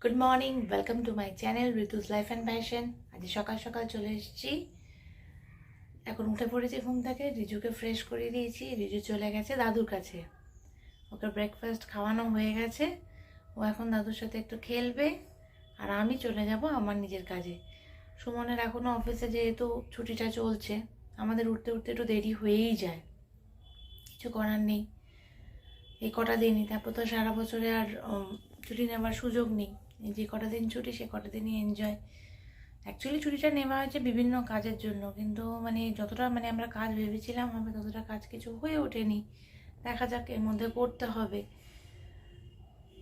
Good morning, welcome to my channel ঋতুস life and passion. আজ সকাল সকাল চলে এসেছি। এখন উঠে পড়েছি ঘুম থেকে, রিজুকে ফ্রেশ করে দিয়েছি। রিজু চলে গেছে দাদুর কাছে, ওকে ব্রেকফাস্ট খাওয়ানো হয়ে গেছে। ও এখন দাদুর সাথে একটু খেলবে, আর আমি চলে যাব আমার নিজের কাজে। সুমনের এখনও অফিসে যেহেতু ছুটিটা চলছে, আমাদের উঠতে উঠতে একটু দেরি হয়েই যায়, কিছু করার নেই। এই কটা দিনই, তারপর তো সারা বছরে আর ছুটি নেওয়ার সুযোগ নেই। যে কটা দিন ছুটি সে কটা দিনই এনজয়। অ্যাকচুয়ালি ছুটিটা নেওয়া হয়েছে বিভিন্ন কাজের জন্য, কিন্তু যতটা আমরা কাজ ভেবেছিলাম হবে ততটা কাজ কিছু হয়ে ওঠেনি। দেখা যাক, এর মধ্যে করতে হবে।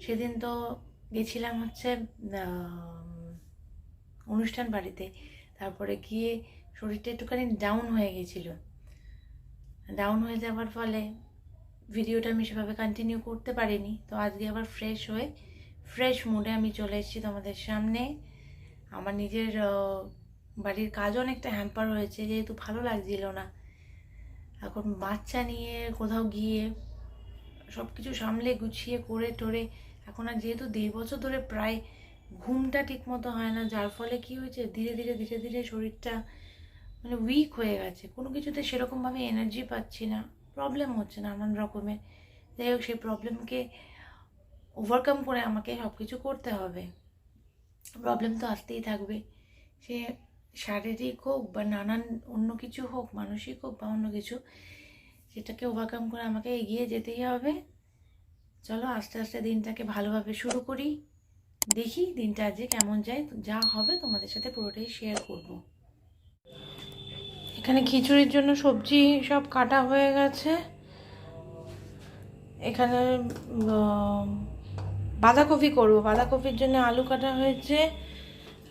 সেদিন তো গেছিলাম হচ্ছে অনুষ্ঠান বাড়িতে, তারপরে গিয়ে শরীরটা একটুখানি ডাউন হয়ে গেছিল। ডাউন হয়ে যাওয়ার ফলে ভিডিওটা আমি সেভাবে কন্টিনিউ করতে পারিনি। তো আজকে আবার ফ্রেশ মুডে আমি চলে এসেছি তোমাদের সামনে। আমার নিজের বাড়ির কাজও অনেকটা হ্যাম্পার হয়েছে, যেহেতু ভালো লাগছিল না। এখন বাচ্চা নিয়ে কোথাও গিয়ে সব কিছু সামলে গুছিয়ে করে টোরে, এখন আর যেহেতু 1.5 বছর ধরে প্রায় ঘুমটা ঠিক মতো হয় না, যার ফলে কি হয়েছে ধীরে ধীরে শরীরটা উইক হয়ে গেছে। কোনো কিছুতে সেরকমভাবে এনার্জি পাচ্ছি না, প্রবলেম হচ্ছে নানান রকমের। যাই হোক, সেই প্রবলেমকে ওভারকাম করে আমাকে সব কিছু করতে হবে। প্রবলেম তো আসতেই থাকবে, সে শারীরিক হোক বা নানান অন্য কিছু হোক, মানসিক হোক বা অন্য কিছু, সেটাকে ওভারকাম করে আমাকে এগিয়ে যেতেই হবে। চলো আস্তে আস্তে দিনটাকে ভালোভাবে শুরু করি, দেখি দিনটা আজকে কেমন যায়। যা হবে তোমাদের সাথে পুরোটাই শেয়ার করব। এখানে খিচুড়ির জন্য সবজি সব কাটা হয়ে গেছে। এখানে বাঁধাকপি করবো, বাঁধাকপির জন্য আলু কাটা হয়েছে।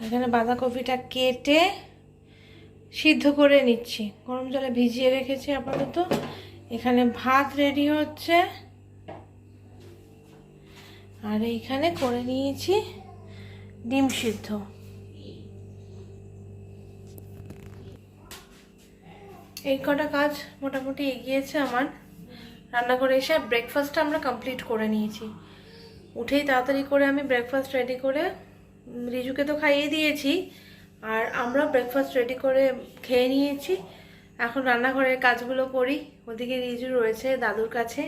এখানে বাঁধাকপিটা কেটে সিদ্ধ করে নিচ্ছি, গরম জলে ভিজিয়ে রেখেছি আপাতত। এখানে ভাত রেডি হচ্ছে, আর এইখানে করে নিয়েছি ডিম সিদ্ধ। এই কটা কাজ মোটামুটি এগিয়েছে আমার। রান্নাঘরে এসে ব্রেকফাস্টটা আমরা কমপ্লিট করে নিয়েছি। উঠেই তাড়াতাড়ি করে আমি ব্রেকফাস্ট রেডি করে রিজুকে তো খাইয়ে দিয়েছি, আর আমরা ব্রেকফাস্ট রেডি করে খেয়ে নিয়েছি। এখন রান্নাঘরের কাজগুলো করি। ওদিকে রিজু রয়েছে দাদুর কাছে,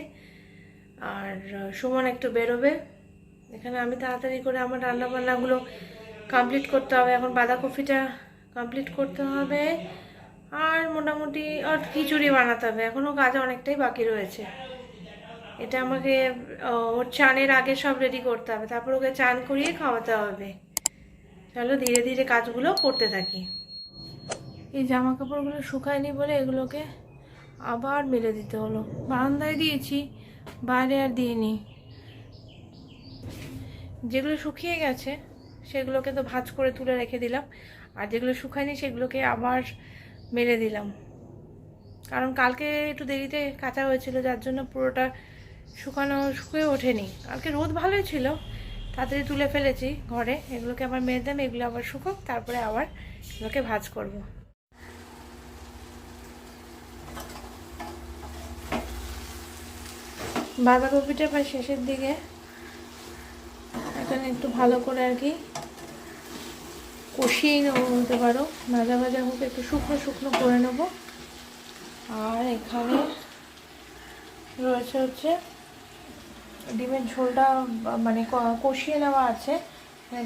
আর সুমন একটু বেরোবে। এখানে আমি তাড়াতাড়ি করে আমার রান্নাবান্নাগুলো কমপ্লিট করতে হবে। এখন বাঁধাকপিটা কমপ্লিট করতে হবে, আর মোটামুটি আর খিচুড়ি বানাতে হবে। এখনও কাজ অনেকটাই বাকি রয়েছে। এটা আমাকে ওর চানের আগে সব রেডি করতে হবে, তারপর ওকে চান করিয়ে খাওয়াতে হবে। চলো ধীরে ধীরে কাজগুলো করতে থাকি। এই জামা কাপড়গুলো শুকায়নি বলে এগুলোকে আবার মেলে দিতে হলো। বারান্দায় দিয়েছি, বাইরে আর দিইনি। যেগুলো শুকিয়ে গেছে সেগুলোকে তো ভাঁজ করে তুলে রেখে দিলাম, আর যেগুলো শুকায়নি সেগুলোকে আবার মেলে দিলাম। কারণ কালকে একটু দেরিতে কাচা হয়েছিল, যার জন্য পুরোটা শুকিয়ে ওঠেনি। কালকে রোদ ভালোই ছিল, তাড়াতাড়ি তুলে ফেলেছি ঘরে। এগুলোকে আবার মেলে দিলাম, এগুলো আবার শুকোক, তারপরে আবার এগুলোকে ভাঁজ করব। বাঁধাকপিটা প্রায় শেষের দিকে, এখানে একটু ভালো করে আর কি কষিয়েই নেবো বলতে পারো। ভাজা ভাজা হোক, একটু শুকনো শুকনো করে নেবো। আর এখানে রয়েছে হচ্ছে ডিমের ঝোলটা, কষিয়ে নেওয়া আছে,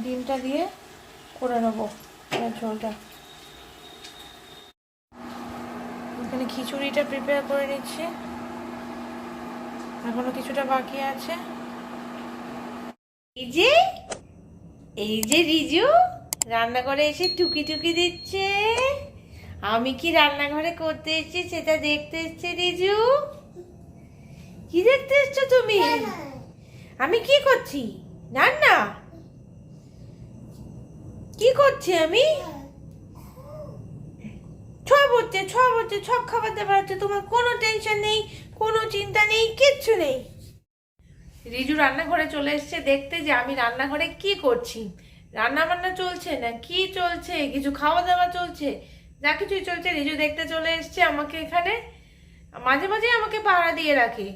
ডিমটা দিয়ে করে নেবো ডিমের ঝোলটা। এখানে খিচুড়িটা প্রিপেয়ার করে নিচ্ছি, এখনো কিছুটা বাকি আছে। এই যে রিজু রান্নাঘরে এসে টুকি টুকি দিচ্ছে। আমি কি রান্নাঘরে করতে এসেছি সেটা দেখতে এসছে রিজু। কি দেখতে এসছো তুমি? আমি কি করছি? রান্না কি করছি আমি? সব খাবার দাবার হচ্ছে, তোমার কোনো টেনশন নেই, কোনো চিন্তা নেই, কিচ্ছু নেই। রিজু রান্নাঘরে চলে এসছে দেখতে যে আমি রান্নাঘরে কি করছি। রান্না বান্না চলছে না কি চলছে, কিছু খাওয়া দাওয়া চলছে, যা কিছুই চলছে রিজু দেখতে চলে এসছে আমাকে এখানে। মাঝে মাঝে আমাকে পাহারা দিয়ে রাখে,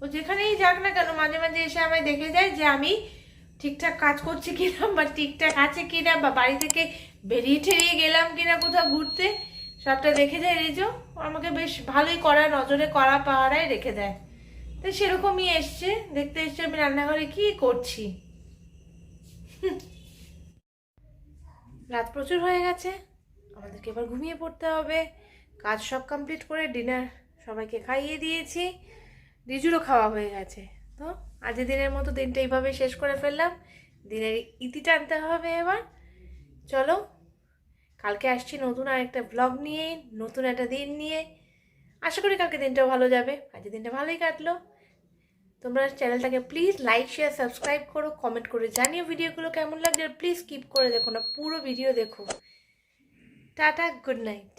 ও যেখানেই যাক না কেন মাঝে মাঝে এসে আমায় দেখে যায় যে আমি ঠিকঠাক কাজ করছি কিনা বা ঠিকঠাক আছে কিনা বা বাড়ি থেকে বেরিয়ে ঠেরিয়ে গেলাম কিনা কোথাও ঘুরতে, সবটা দেখে যায় রেজো। আমাকে বেশ ভালোই কড়া নজরে কড়া পাহারায় রেখে দেয়। তো সেরকমই এসছে, দেখতে এসছে আমি রান্নাঘরে কি করছি। রাত প্রচুর হয়ে গেছে, আমাদেরকে এবার ঘুমিয়ে পড়তে হবে। কাজ সব কমপ্লিট করে ডিনার সবাইকে খাইয়ে দিয়েছি, রিজুরও খাওয়া হয়ে গেছে। তো আজকের দিনের মতো দিনটা এইভাবে শেষ করে ফেললাম। দিনের ইতি টানতে হবে এবার। চলো, কালকে আসছি নতুন আরেকটা ব্লগ নিয়ে, নতুন একটা দিন নিয়ে। আশা করি কালকে দিনটাও ভালো যাবে। আজকের দিনটা ভালোই কাটলো। তোমরা চ্যানেলটাকে প্লিজ লাইক শেয়ার সাবস্ক্রাইব করো, কমেন্ট করে জানিও ভিডিওগুলো কেমন লাগছে। আর প্লিজ স্কিপ করে দেখো না, পুরো ভিডিও দেখো। Tata, good night.